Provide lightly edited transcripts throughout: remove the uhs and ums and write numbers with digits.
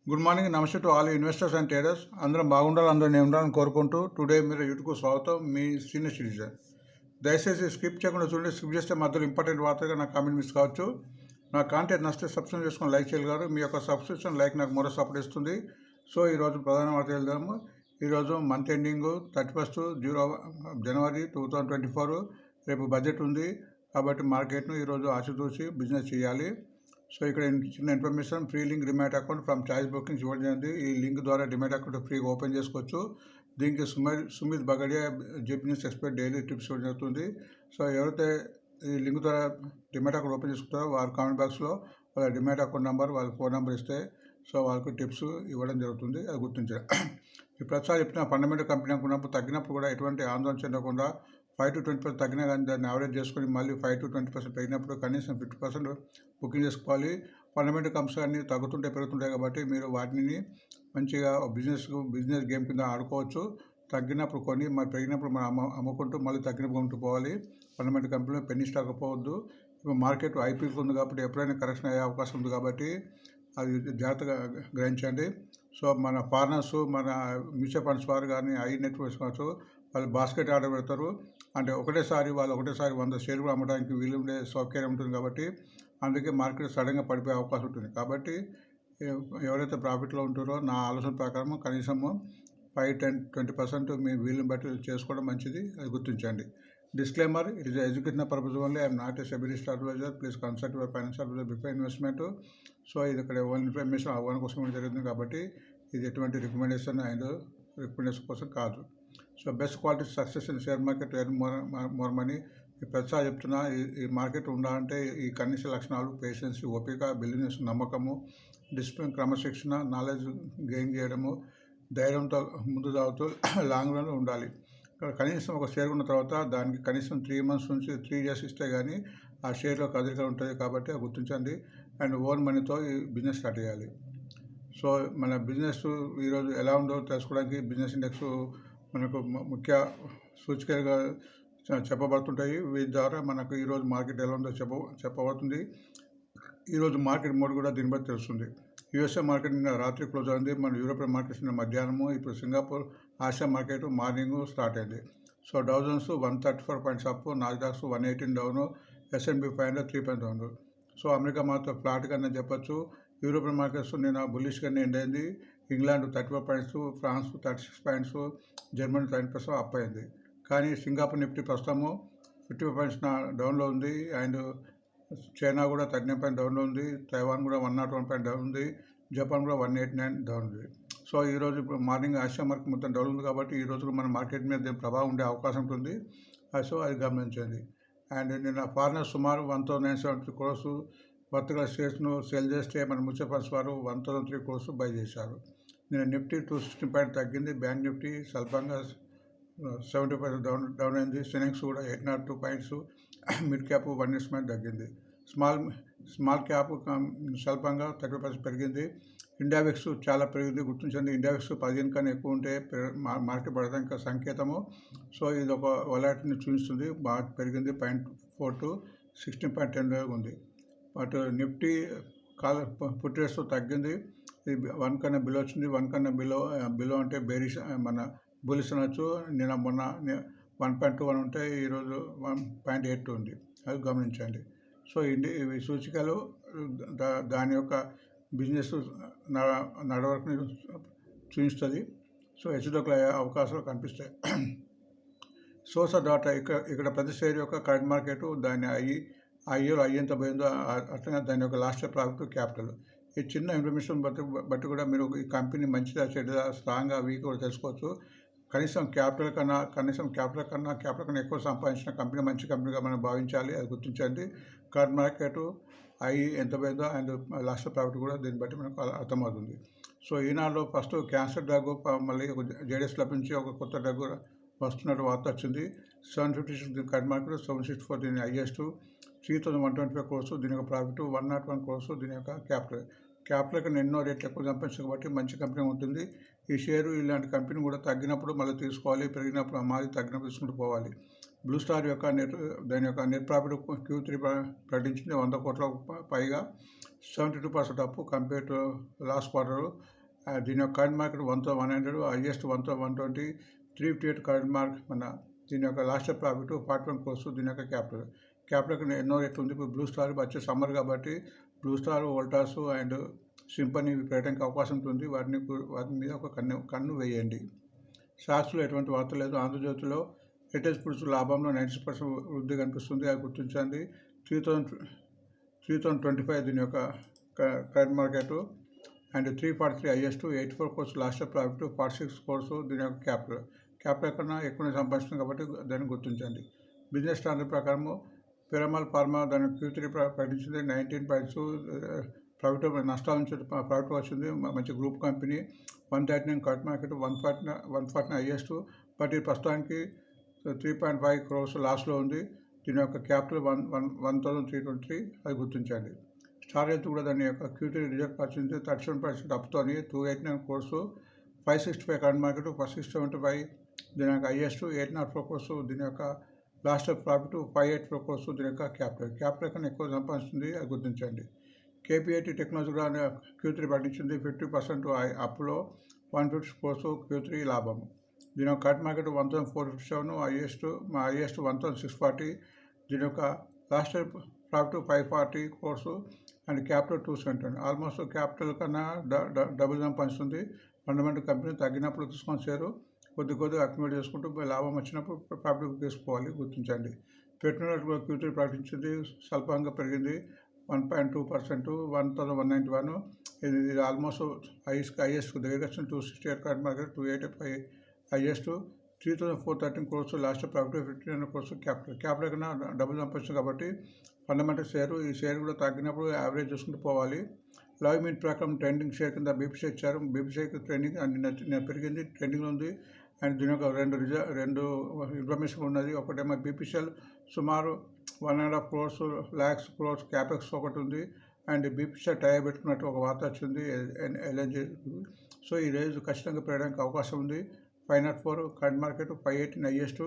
Good morning, నమస్తే to all investors and traders. అందరం బాగుండాలి, అందరూ నేను ఉండాలని కోరుకుంటూ టుడే మీరు యూట్యూబ్కు స్వాగతం. మీ సీనియర్ సిటిజన్. దయచేసి స్కిప్ చేయకుండా చూడండి. స్కిప్ చేస్తే మధ్యలో ఇంపార్టెంట్ వార్తగా నా కామెంట్ మిస్ కావచ్చు. నా కాంటెంట్ నచ్చితే సబ్స్క్రైబ్ చేసుకొని లైక్ చేయగలరు. మీ యొక్క సబ్స్క్రిప్షన్ లైక్ నాకు మరో సపోర్ట్ ఇస్తుంది. సో ఈరోజు ప్రధాన వార్త వెళ్దాము. ఈరోజు మంత్ ఎండింగ్ 31 జనవరి 2024. రేపు బడ్జెట్ ఉంది కాబట్టి మార్కెట్ను ఈరోజు ఆచితూచి బిజినెస్ చేయాలి. సో ఇక్కడ చిన్న information, free link demat account from choice bookings ఇవ్వడం జరిగింది. ఈ లింక్ ద్వారా డిమాట్ అకౌంట్ ఫ్రీగా ఓపెన్ చేసుకోవచ్చు. దీనికి Sumit Bagadia Japanese expert daily tips ఇవ్వడం జరుగుతుంది. సో ఎవరైతే ఈ లింక్ ద్వారా డిమాట్ అకౌంట్ ఓపెన్ చేసుకుంటారో వారు కామెంట్ బాక్స్లో వాళ్ళ డిమాట్ అకౌంట్ నెంబర్, వాళ్ళ ఫోన్ నెంబర్ ఇస్తే సో వాళ్ళకు టిప్స్ ఇవ్వడం జరుగుతుంది. అది గుర్తించారు. ఈ ప్రతిసారి చెప్పిన ఫండమెంటల్ కంపెనీ అనుకున్నప్పుడు తగ్గినప్పుడు కూడా ఎటువంటి ఆందోళన చెందకుండా 5 to 20% తగ్గినా కానీ దాన్ని యావరేజ్ చేసుకొని మళ్ళీ 5 to 20% పెరిగినప్పుడు కనీసం 50% బుకింగ్ చేసుకోవాలి. ఫండమెంటల్ కంపెనీస్ అన్నీ పెరుగుతుంటాయి కాబట్టి మీరు వాటిని మంచిగా బిజినెస్ గేమ్ కింద ఆడుకోవచ్చు. తగ్గినప్పుడు కొని మరి పెరిగినప్పుడు మనం అమ్ముకుంటూ మళ్ళీ తగ్గినప్పుడు కొంటూ పోవాలి. ఫండమెంటల్ కంపెనీలో పెన్నీ స్టాక్ పోవద్దు. ఇప్పుడు మార్కెట్ ఐపీఎల్ ఉంది కాబట్టి ఎప్పుడైనా కరెక్షన్ అయ్యే అవకాశం ఉంది కాబట్టి అది జాగ్రత్తగా గ్రహించండి. సో మన ఫారినర్స్, మన మ్యూచువల్ ఫండ్స్ వారు కానీ ఐ నెట్వర్క్స్ కావచ్చు, వాళ్ళు బాస్కెట్ ఆర్డర్ పెడతారు. అంటే ఒకటేసారి 100 షేర్లు అమ్మడానికి వీలుండే సౌకర్యం ఉంటుంది కాబట్టి అందుకే మార్కెట్ సడన్గా పడిపోయే అవకాశం ఉంటుంది. కాబట్టి ఎవరైతే ప్రాఫిట్లో ఉంటారో నా ఆలోచన ప్రకారం కనీసము 5-10-20% మీ వీలుని బట్టి చేసుకోవడం మంచిది. అది గుర్తించండి. Disclaimer, it is educational purpose only. I'm not a SEBI list adviser. Please consult your financial adviser before investment. So ఇది ఇక్కడ ఓన్ ఇన్ఫర్మేషన్ అవగాహన కోసం జరుగుతుంది కాబట్టి ఇది ఎటువంటి రికమెండేషన్ కోసం కాదు. So best quality success in share market, earn more money. ప్రతిసారి చెప్తున్నా, ఈ మార్కెట్ ఉండాలంటే ఈ కనీస లక్షణాలు: పేషెన్స్, ఓపిక, బిజినెస్ నమ్మకము, డిసిప్లిన్, క్రమశిక్షణ, నాలెడ్జ్ గెయిన్ చేయడము, ధైర్యంతో ముందు సాగుతూ లాంగ్ రన్లో ఉండాలి. ఇక్కడ కనీసం ఒక షేర్ ఉన్న తర్వాత దానికి కనీసం 3 months నుంచి 3 years ఇస్తే కానీ ఆ షేర్లో కదలిక ఉంటుంది కాబట్టి అది గుర్తించండి. అండ్ ఓన్ మనీతో ఈ బిజినెస్ స్టార్ట్ చేయాలి. సో మన బిజినెస్ ఈరోజు ఎలా ఉందో తెలుసుకోవడానికి బిజినెస్ ఇండెక్స్ మనకు ముఖ్య సూచికలుగా చెప్పబడుతుంటాయి. వీటి ద్వారా మనకు ఈరోజు మార్కెట్ ఎలా ఉందో చెప్పబడుతుంది. ఈరోజు మార్కెట్ మోడ్ కూడా దీన్ని బట్టి తెలుస్తుంది. యూఎస్ఏ మార్కెట్ నిన్న రాత్రి క్లోజ్ అయింది. మన యూరోపియన్ మార్కెట్స్ నిన్న మధ్యాహ్నము. ఇప్పుడు Singapore, Asia market morning start అయింది. So Dow Jones 134 points up, Nasdaq's 118 down, S&P 500 3 points down. So America మాత్రం ఫ్లాట్గానే చెప్పచ్చు. యూరోపియన్ మార్కెట్స్ నిన్న బుల్లిష్గానే ఎండ్ అయింది. England 34 points, France 36 points, Germany 10% up అయింది. కానీ సింగపూర్ నిఫ్టీ ప్రస్తుతము 55 పాయింట్స్ డౌన్లో ఉంది. అండ్ చైనా కూడా 39 పాయింట్ డౌన్లో ఉంది. తైవాన్ కూడా 101 పాయింట్ డౌన్ ఉంది. జపాన్ కూడా 189 డౌన్ ఉంది. సో ఈరోజు ఇప్పుడు మార్నింగ్ ఆసియా మార్కెట్ మొత్తం డౌన్ ఉంది కాబట్టి ఈరోజు మన మార్కెట్ మీద దీని ప్రభావం ఉండే అవకాశం ఉంటుంది. సో అది గమనించండి. అండ్ నిన్న ఫారినర్ సుమారు 1973 crores వర్తగల షేర్స్ను సేల్ చేస్తే మన మ్యూచువల్ ఫండ్స్ వారు 1003 crores బై చేశారు. నిన్న నిఫ్టీ 216 పాయింట్ తగ్గింది. బ్యాంక్ నిఫ్టీ స్వల్పంగా 70 పాయింట్స్ డౌన్ అయింది. సెనెక్స్ కూడా 802 పాయింట్స్, మిడ్ క్యాప్ 1% తగ్గింది. స్మాల్ క్యాప్ స్వల్పంగా 30% పెరిగింది. ఇండియావిక్స్ చాలా పెరిగింది. గుర్తించండి, ఇండియావిక్స్ 15 కన్నా ఎక్కువ ఉంటే మార్కెట్ పడడానికి సంకేతము. సో ఇది ఒక వొలాటిలిటీని చూపిస్తుంది. బాగా పెరిగింది. 0.4 to 16.10 ఉంది. బట్ నిఫ్టీ పుట్ రేట్స్ తగ్గింది. ఇది 1 కన్నా బిలో వచ్చింది. 1 కన్నా బిలో అంటే బేరిష్, మన బులిష్ అనొచ్చు. నిన్న మొన్న 1.21 ఉంటే ఈరోజు 1.82 ఉంది. అది గమనించండి. సో ఇవి సూచికలు దాని యొక్క బిజినెస్ నడవడికని చూపిస్తుంది. సో హెచ్చుతగ్గులు అయ్యే అవకాశాలు కనిపిస్తాయి. సోర్స్ ఆఫ్ డాటా, ఇక్కడ ప్రతి షేర్ యొక్క కరెంట్ మార్కెట్, దాని ఐఏలో ఎంత పోయిందో, అట్లనే దాని యొక్క లాస్ట్ ప్రాఫిట్, క్యాపిటల్. ఈ చిన్న ఇన్ఫర్మేషన్ బట్టి కూడా మీరు ఈ కంపెనీ మంచిదా చెడ్డదా, స్ట్రాంగ్గా వీక్ కూడా తెలుసుకోవచ్చు. కనీసం క్యాపిటల్ కన్నా ఎక్కువ సంపాదించిన కంపెనీ మంచి కంపెనీగా మనం భావించాలి. అది గుర్తించండి. కరెంట్ మార్కెట్ ఎంత పోయిందో అండ్ లాస్ట్ ప్రాఫిట్ కూడా దీన్ని బట్టి మనకు అర్థమవుతుంది. సో ఈనాడులో ఫస్ట్ క్యాన్సర్ డ్రగ్, మళ్ళీ జేడీఎస్ లభించి ఒక కొత్త డ్రగ్ వస్తున్నట్టు వార్త వచ్చింది. 756 కరెంట్ మార్కెట్, 764 దీని హైయెస్ట్, 3125 crores దీని యొక్క ప్రాఫిట్, 101 crores దీని యొక్క క్యాపిటల్ కన్నా ఎన్నో రేట్లు ఎక్కువ సంపాదించడం కాబట్టి మంచి కంపెనీ ఉంటుంది. ఈ షేరు ఇలాంటి కంపెనీ కూడా తగ్గినప్పుడు మళ్ళీ తీసుకోవాలి, పెరిగినప్పుడు అమ్మాలి, తగ్గినప్పుడు తీసుకుంటూ పోవాలి. బ్లూ స్టార్ యొక్క దాని యొక్క నెట్ ప్రాఫిట్ Q3 ప్రకటించింది 100 కోట్ల పైగా 72% up compare to last quarter. దీని యొక్క current market 100 highest 120 358 current mark మన దీని యొక్క లాస్ట్ ప్రాఫిట్ 41 క్రోర్స్. దీని యొక్క క్యాపిటల్ ఎన్నో రేట్లు ఉంది. ఇప్పుడు బ్లూ స్టార్ వచ్చే సమ్మర్ కాబట్టి blue star, Voltas and Symphony పెట్టడానికి అవకాశం ఉంటుంది. వాటి మీద ఒక కన్ను వేయండి. స్టాక్స్లో ఎటువంటి వార్త లేదు. ఆంధ్రజ్యోతిలో రిటైల్ ఫుడ్స్ లాభంలో 96% వృద్ధి కనిపిస్తుంది, అది గుర్తించండి. 3,025 దీని యొక్క current market and 343 highest 84 course last profit 46 course. దీని యొక్క క్యాపిటల్ కన్నా ఎక్కువ సంపాదిస్తుంది కాబట్టి దాన్ని గుర్తించండి. బిజినెస్ స్టాండర్డ్ ప్రకారము పిరమల్ ఫార్మా దాని Q3 ప్రకటించింది 19 పాయింట్స్ ప్రాఫిట్, నష్టాల నుంచి ప్రాఫిట్ వచ్చింది. మంచి group company. 139 current market 140 highest, but ఇది ప్రస్తుతానికి 3.5 crores లాస్లో ఉంది. దీని యొక్క క్యాపిటల్ 1,323, అది గుర్తించండి. స్టార్ హెల్త్ కూడా దాని యొక్క Q3 రిజల్ట్ వచ్చింది 37% అప్తోని 289 crores, 565 కరెంట్ మార్కెట్ 675 దీని యొక్క హైయెస్ట్ 804 crores. దీని యొక్క లాస్ట్ ప్రాఫిట్ 584 crores. దీని యొక్క క్యాపిటల్ కన్నా ఎక్కువ సంపాదిస్తుంది, అది గుర్తించండి. KPIT టెక్నాలజీ కూడా Q3 ప్రకటించింది 50% అప్లో 150 crores Q3 లాభం. దీని యొక్క కరెంట్ మార్కెట్ 1,457, హైయెస్ట్ 1,640. దీని యొక్క last profit 540 crores and capital 270. Almost capital కన్నా డబుల్ సంపాదిస్తుంది. ఫండమెంటల్ కంపెనీ తగ్గినప్పుడు తీసుకొని షేరు కొద్దిగా అక్యుమిలేట్ చేసుకుంటూ లాభం వచ్చినప్పుడు ప్రాఫిట్ తీసుకోవాలి, గుర్తించండి. పెట్రోల్ కూడా Q3 ప్రకటించింది, స్వల్పంగా పెరిగింది 1.2%, 1,191. ఇది ఆల్మోస్ట్ హైయెస్ట్ దగ్గర 268 current market 285 highest 3,413 crores last profit 1,500 crores. Capital కన్నా డబుల్ సంపాదించింది కాబట్టి ఫండమెంటల్ షేరు. ఈ షేర్ కూడా తగ్గినప్పుడు యావరేజ్ చూసుకుంటూ పోవాలి. లైవ్ మినిట్ ప్రకారం ట్రెండింగ్ షేర్ కింద BPCI ఇచ్చారు. BPCI ట్రెండింగ్ పెరిగింది, ట్రెండింగ్లో ఉంది. అండ్ దీని యొక్క రెండు ఇన్ఫర్మేషన్ ఉన్నది. ఒకటేమో BPCL సుమారు 1.5 crores క్యాపెక్స్ ఒకటి ఉంది. అండ్ BPCI టై పెట్టుకున్నట్టు ఒక వార్త వచ్చింది LNG. సో ఈ రోజు ఖచ్చితంగా పెరగడానికి అవకాశం ఉంది. 504 current market 518 highest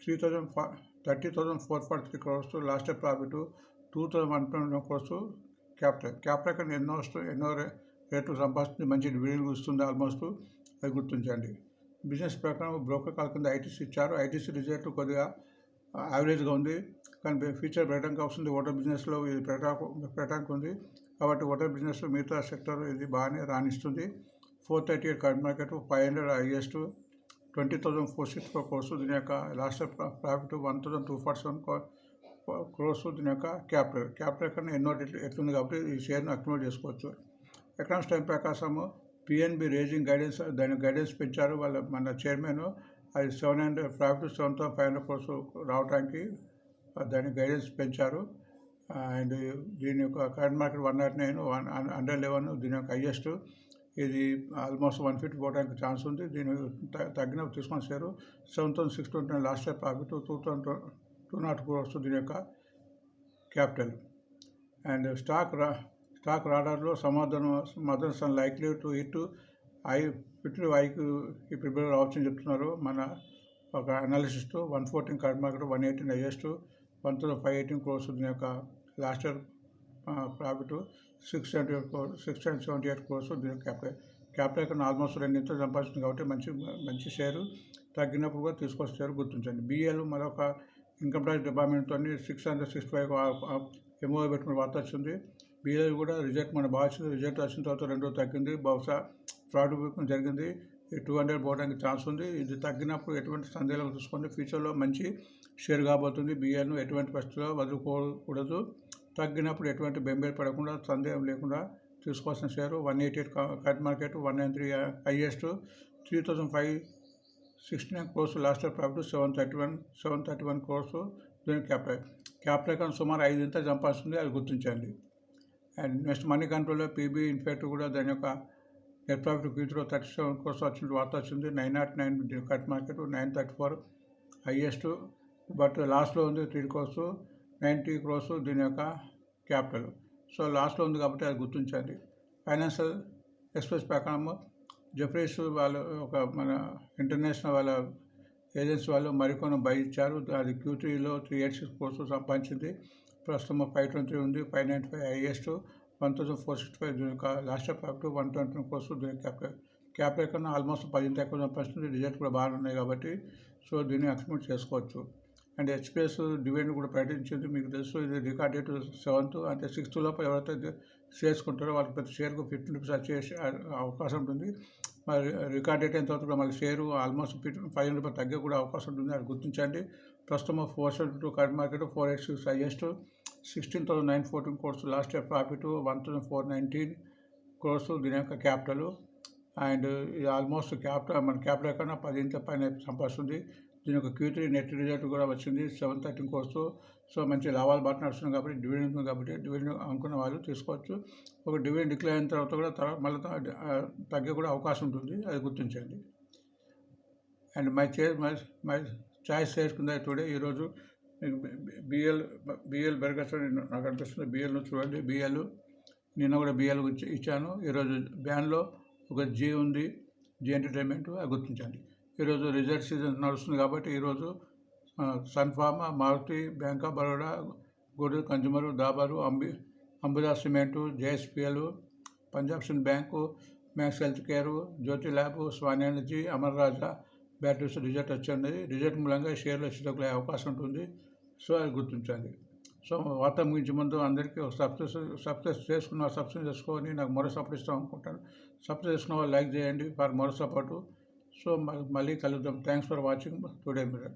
30,443 crores last profit 2,121 crores. Capital కన్నా ఎన్నో రేట్లు సంపాదిస్తుంది, మంచి డివిడెండ్ ఇస్తుంది ఆల్మోస్ట్, అది గుర్తించండి. బిజినెస్ ప్రకారం బ్రోకర్ కాల్ కింద ITC ఇచ్చారు. ITC రిజల్ట్ కొద్దిగా యావరేజ్గా ఉంది, కానీ ఫ్యూచర్ పెరగడానికి వస్తుంది. హోటల్ బిజినెస్లో ఇది పెట్టడానికి ఉంది కాబట్టి హోటల్ బిజినెస్ మిగతా సెక్టర్ ఇది బాగానే రాణిస్తుంది. 438 కరెంట్ మార్కెట్ 500 హైయెస్ట్ 20,464 crores. దీని యొక్క లాస్ట్ ప్రాఫిట్ 1,247 crores. దీని యొక్క క్యాపిటల్ కన్నా ఎన్నో ఎట్లుంది కాబట్టి ఈ షేర్ను అక్యుమిలేట్ చేసుకోవచ్చు. ఎకనామిక్స్ టైం ప్రకాశము PNB రేజింగ్ గైడెన్స్, దాని గైడెన్స్ పెంచారు మన చైర్మన్. అది 700 ప్రాఫిట్ 7,500 crores రావడానికి దాని గైడెన్స్ పెంచారు. అండ్ దీని యొక్క కరెంట్ మార్కెట్ 109, 111 దీని యొక్క హైయెస్ట్. ఇది ఆల్మోస్ట్ 150 పోవడానికి ఛాన్స్ ఉంది. దీని తగ్గినప్పుడు తీసుకొని షేరు 7,629 లాస్ట్ ప్రాఫిట్ 2,200 crores. దీని యొక్క క్యాపిటల్ అండ్ స్టాక్ రాడార్లో మదర్సన్ లైక్లీ టు హిట్ 50 హైకి ఇప్పుడు రావచ్చని చెప్తున్నారు మన ఒక analyst. 114 current market 118 highest 1,518 crores. దీని యొక్క లాస్ట్ ఇయర్ ప్రాఫిట్ 678 crores. దీని క్యాపిటల్ కన్నా ఆల్మోస్ట్ రెండింత సంపాదిస్తుంది కాబట్టి మంచి షేరు. తగ్గినప్పుడు కూడా తీసుకొచ్చారు, గుర్తించండి. BEL మరొక ఇన్కమ్ ట్యాక్స్ డిపార్ట్మెంట్తో 665 MOU పెట్టుకుని వార్త వచ్చింది. BEL కూడా రిజల్ట్ మన బాగా వచ్చింది. రిజల్ట్ వచ్చిన తర్వాత 2 రోజులు తగ్గింది, బహుశా ఫ్రాడ్ జరిగింది. 200 పోవడానికి ఛాన్స్ ఉంది. ఇది తగ్గినప్పుడు ఎటువంటి సందేహాలు చూసుకోండి. ఫ్యూచర్లో మంచి షేర్ కాబోతుంది. BELను ఎటువంటి పరిస్థితుల్లో వదులుకోకూడదు. తగ్గినప్పుడు ఎటువంటి బెంబేలు పడకుండా సందేహం లేకుండా తీసుకోవాల్సిన share. 188 current market 193 highest 3,569 crores last profit 731 crores. దీని క్యాపిటల్ కన్నా సుమారు 5 సంపాదిస్తుంది, అది గుర్తించండి. అండ్ నెక్స్ట్ మనీ కంట్రోల్లో PB ఇన్ఫెక్ట్ కూడా దాని యొక్క నెట్ ప్రాఫిట్ Q3 37 crores వచ్చిన వార్త వచ్చింది. 909 కరెంట్ మార్కెట్ 934 హైయెస్ట్, బట్ లాస్ట్లో ఉంది 3 crores 90 crores. దీని యొక్క క్యాపిటల్ సో లాస్ట్లో ఉంది కాబట్టి అది గుర్తించండి. ఫైనాన్షియల్ ఎక్స్ప్రెస్ ప్రకారం జెఫ్రీస్ వాళ్ళ ఒక మన ఇంటర్నేషనల్ వాళ్ళ ఏజెన్సీ వాళ్ళు మరికొన్ని బై ఇచ్చారు. అది Q3లో 386 కోర్సు సంపాదించింది. ప్రస్తుతం 523 ఉంది. 595 highest, 1465 last profit 120 course. Cap కన్నా ఆల్మోస్ట్ 10 ఎక్కువ సంపాదిస్తుంది. రిజల్ట్ కూడా బాగానే ఉన్నాయి కాబట్టి సో దీన్ని అక్సిమేట్ చేసుకోవచ్చు. అండ్ హెచ్పిఎస్ డివిడెండ్ కూడా ప్రకటించింది. మీకు తెలుసు ఇది రికార్డ్ డేట్ 7th, అంటే 6th లోపల ఎవరైతే చేసుకుంటారో వాళ్ళకి ప్రతి షేర్కు 15 రూపీస్ వచ్చే అవకాశం ఉంటుంది. మరి రికార్డ్ డేట్ ఎంత అవుతుందో మళ్ళీ షేరు ఆల్మోస్ట్ 500 రూపాయలు తగ్గే కూడా అవకాశం ఉంటుంది. అది గుర్తించండి. ప్రస్తుతం 472 current market, 486 highest, 16,914 course. Last year profit 1,419 course దీని యొక్క క్యాపిటల్. అండ్ ఇది ఆల్మోస్ట్ మన క్యాపిటల్ కన్నా 10 పైన సంపాదిస్తుంది. దీని యొక్క Q3 నెట్ రిజల్ట్ కూడా వచ్చింది 713 కోర్సు. సో మంచి లాభాలు బాగా నడుస్తుంది కాబట్టి డివిడెండ్ ఉంది కాబట్టి డివిడెండ్ అనుకున్న వాళ్ళు తీసుకోవచ్చు. ఒక డివిడెండ్ డిక్లేర్ అయిన తర్వాత కూడా మళ్ళీ తగ్గే కూడా అవకాశం ఉంటుంది. అది గుర్తించండి. అండ్ మై చాయిస్ చేసుకుందా టుడే ఈరోజు మీకు బిఎల్ బెరగస్ నాకు అనిపిస్తుంది. బిఎల్ను చూడండి. బిఎల్ నిన్న కూడా బిఎల్ ఇచ్చాను. ఈరోజు బ్యాన్లో ఒక జీ ఉంది, జీ ఎంటర్టైన్మెంట్, అది గుర్తించండి. ఈరోజు రిజల్ట్ సీజన్ నడుస్తుంది కాబట్టి ఈరోజు Sun Pharma, Maruti, Bank of Baroda, good consumer, Dabur, Ambuja cement, JSPL, Punjab Sind bank, Max Healthcare, Jyothy lab, Swan Energy, Amara Raja batteries result వచ్చింది. రిజల్ట్ మూలంగా షేర్లు హెచ్చుతగ్గులే అవకాశం ఉంటుంది. సో అది గుర్తించండి. సో వార్త ముగించే ముందు అందరికీ ఒక సబ్స్క్రైబ్ చేసుకున్న సబ్స్క్రైబ్ చేసుకొని నాకు మరో సపోర్ట్ ఇస్తాం అనుకుంటాను. సబ్స్క్రైబ్ చేసుకున్న వాళ్ళు లైక్ చేయండి ఫర్ మరో సపోర్టు. సో మళ్ళీ కలుద్దాం. Thanks for watching today mirror.